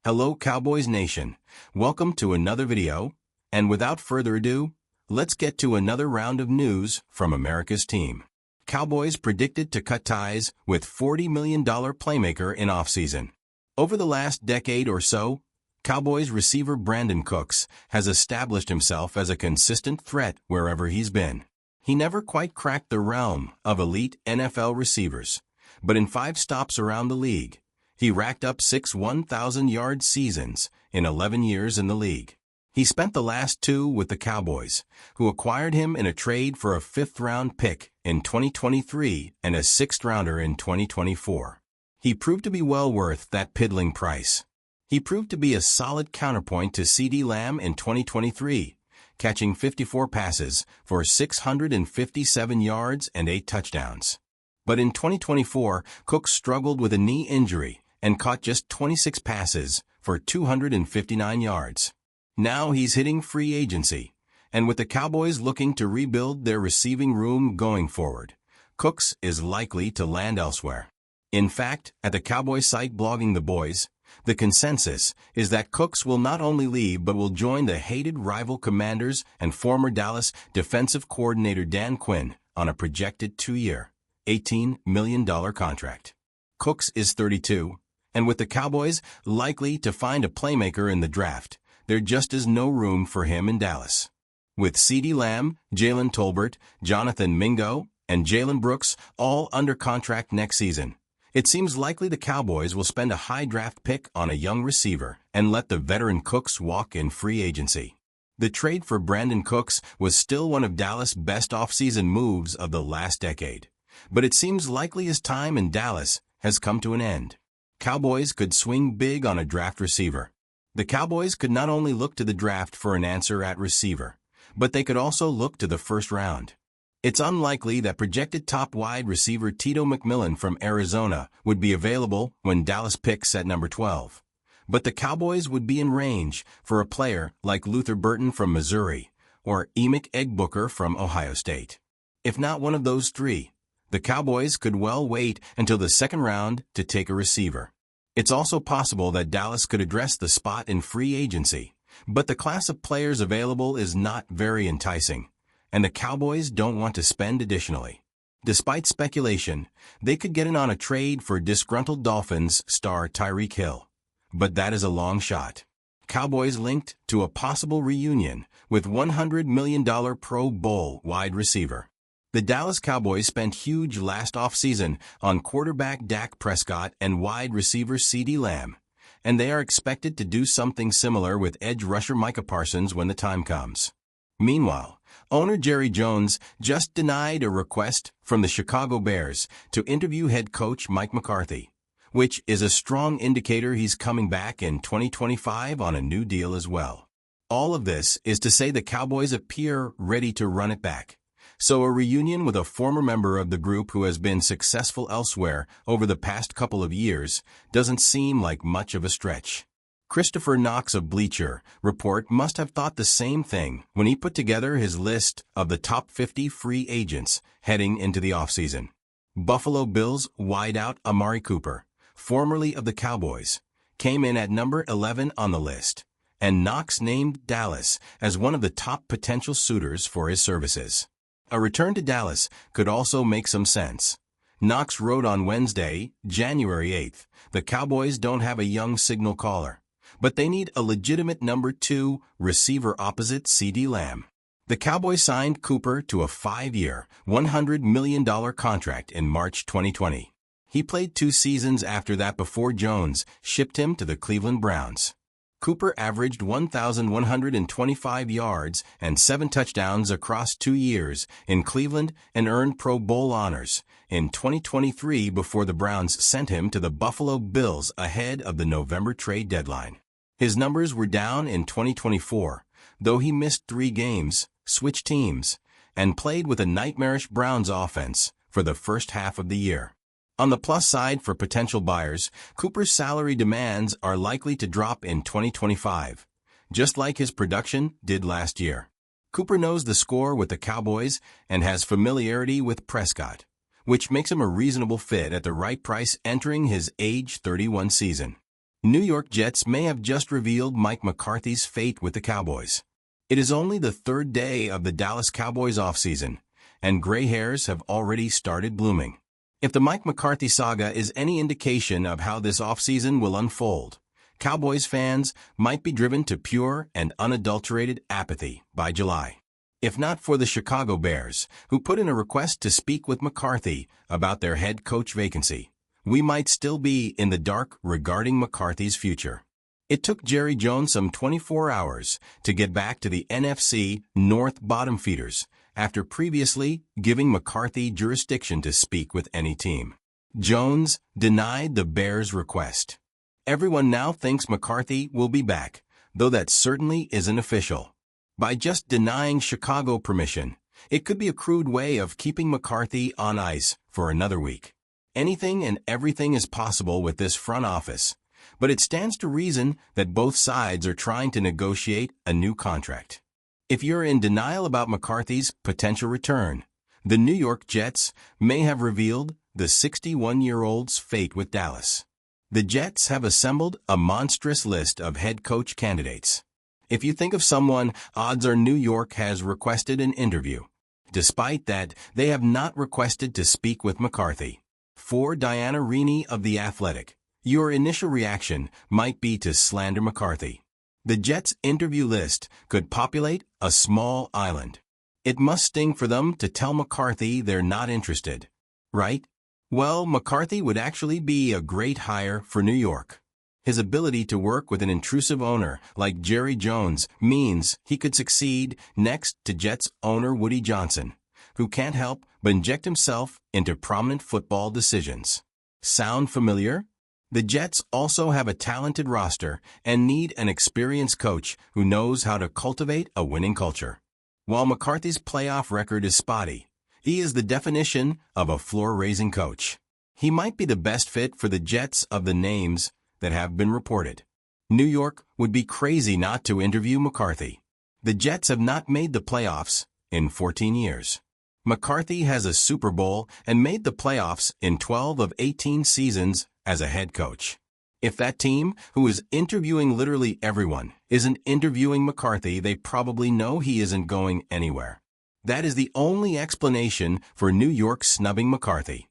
Hello Cowboys Nation, welcome to another video, and without further ado, let's get to another round of news from America's team. Cowboys predicted to cut ties with $40 million playmaker in offseason. Over the last decade or so, Cowboys receiver Brandon Cooks has established himself as a consistent threat wherever he's been. He never quite cracked the realm of elite NFL receivers, but in 5 stops around the league, he racked up 6 1,000-yard seasons in 11 years in the league. He spent the last 2 with the Cowboys, who acquired him in a trade for a 5th-round pick in 2023 and a 6th-rounder in 2024. He proved to be well worth that piddling price. He proved to be a solid counterpoint to CeeDee Lamb in 2023, catching 54 passes for 657 yards and 8 touchdowns. But in 2024, Cooks struggled with a knee injury and caught just 26 passes for 259 yards. Now he's hitting free agency, and with the Cowboys looking to rebuild their receiving room going forward, Cooks is likely to land elsewhere. In fact, at the Cowboys site Blogging the Boys, the consensus is that Cooks will not only leave but will join the hated rival Commanders and former Dallas defensive coordinator Dan Quinn on a projected 2-year, $18 million contract. Cooks is 32, and with the Cowboys likely to find a playmaker in the draft, there just is no room for him in Dallas. With CeeDee Lamb, Jalen Tolbert, Jonathan Mingo, and Jalen Brooks all under contract next season, it seems likely the Cowboys will spend a high draft pick on a young receiver and let the veteran Cooks walk in free agency. The trade for Brandon Cooks was still one of Dallas' best offseason moves of the last decade, but it seems likely his time in Dallas has come to an end. Cowboys could swing big on a draft receiver. The Cowboys could not only look to the draft for an answer at receiver, but they could also look to the first round. It's unlikely that projected top wide receiver Tito McMillan from Arizona would be available when Dallas picks at number 12. But the Cowboys would be in range for a player like Luther Burton from Missouri or Emick Eggbooker from Ohio State. If not one of those 3, the Cowboys could well wait until the 2nd round to take a receiver. It's also possible that Dallas could address the spot in free agency, but the class of players available is not very enticing, and the Cowboys don't want to spend additionally. Despite speculation, they could get in on a trade for disgruntled Dolphins star Tyreek Hill, but that is a long shot. Cowboys linked to a possible reunion with $100 million Pro Bowl wide receiver. The Dallas Cowboys spent huge last offseason on quarterback Dak Prescott and wide receiver CeeDee Lamb, and they are expected to do something similar with edge rusher Micah Parsons when the time comes. Meanwhile, owner Jerry Jones just denied a request from the Chicago Bears to interview head coach Mike McCarthy, which is a strong indicator he's coming back in 2025 on a new deal as well. All of this is to say the Cowboys appear ready to run it back. So a reunion with a former member of the group who has been successful elsewhere over the past couple of years doesn't seem like much of a stretch. Christopher Knox of Bleacher Report must have thought the same thing when he put together his list of the top 50 free agents heading into the offseason. Buffalo Bills wideout Amari Cooper, formerly of the Cowboys, came in at number 11 on the list, and Knox named Dallas as one of the top potential suitors for his services. A return to Dallas could also make some sense. Knox wrote on Wednesday, January 8th, the Cowboys don't have a young signal caller, but they need a legitimate number 2 receiver opposite CeeDee Lamb. The Cowboys signed Cooper to a 5-year, $100 million contract in March 2020. He played 2 seasons after that before Jones shipped him to the Cleveland Browns. Cooper averaged 1,125 yards and 7 touchdowns across 2 years in Cleveland and earned Pro Bowl honors in 2023 before the Browns sent him to the Buffalo Bills ahead of the November trade deadline. His numbers were down in 2024, though he missed 3 games, switched teams, and played with a nightmarish Browns offense for the first half of the year. On the plus side for potential buyers, Cooper's salary demands are likely to drop in 2025, just like his production did last year. Cooper knows the score with the Cowboys and has familiarity with Prescott, which makes him a reasonable fit at the right price entering his age 31 season. New York Jets may have just revealed Mike McCarthy's fate with the Cowboys. It is only the third day of the Dallas Cowboys offseason, and gray hairs have already started blooming. If the Mike McCarthy saga is any indication of how this offseason will unfold, Cowboys fans might be driven to pure and unadulterated apathy by July. If not for the Chicago Bears, who put in a request to speak with McCarthy about their head coach vacancy, we might still be in the dark regarding McCarthy's future. It took Jerry Jones some 24 hours to get back to the NFC North bottom feeders after previously giving McCarthy jurisdiction to speak with any team. Jones denied the Bears' request. Everyone now thinks McCarthy will be back, though that certainly isn't official. By just denying Chicago permission, it could be a crude way of keeping McCarthy on ice for another week. Anything and everything is possible with this front office, but it stands to reason that both sides are trying to negotiate a new contract. If you're in denial about McCarthy's potential return, the New York Jets may have revealed the 61-year-old's fate with Dallas. The Jets have assembled a monstrous list of head coach candidates. If you think of someone, odds are New York has requested an interview. Despite that, they have not requested to speak with McCarthy. For Diana Rini of The Athletic, your initial reaction might be to slander McCarthy. The Jets' interview list could populate a small island. It must sting for them to tell McCarthy they're not interested, right? Well, McCarthy would actually be a great hire for New York. His ability to work with an intrusive owner like Jerry Jones means he could succeed next to Jets owner Woody Johnson, who can't help but inject himself into prominent football decisions. Sound familiar? The Jets also have a talented roster and need an experienced coach who knows how to cultivate a winning culture. While McCarthy's playoff record is spotty, he is the definition of a floor-raising coach. He might be the best fit for the Jets of the names that have been reported. New York would be crazy not to interview McCarthy. The Jets have not made the playoffs in 14 years. McCarthy has a Super Bowl and made the playoffs in 12 of 18 seasons as a head coach. If that team, who is interviewing literally everyone, isn't interviewing McCarthy, they probably know he isn't going anywhere. That is the only explanation for New York snubbing McCarthy.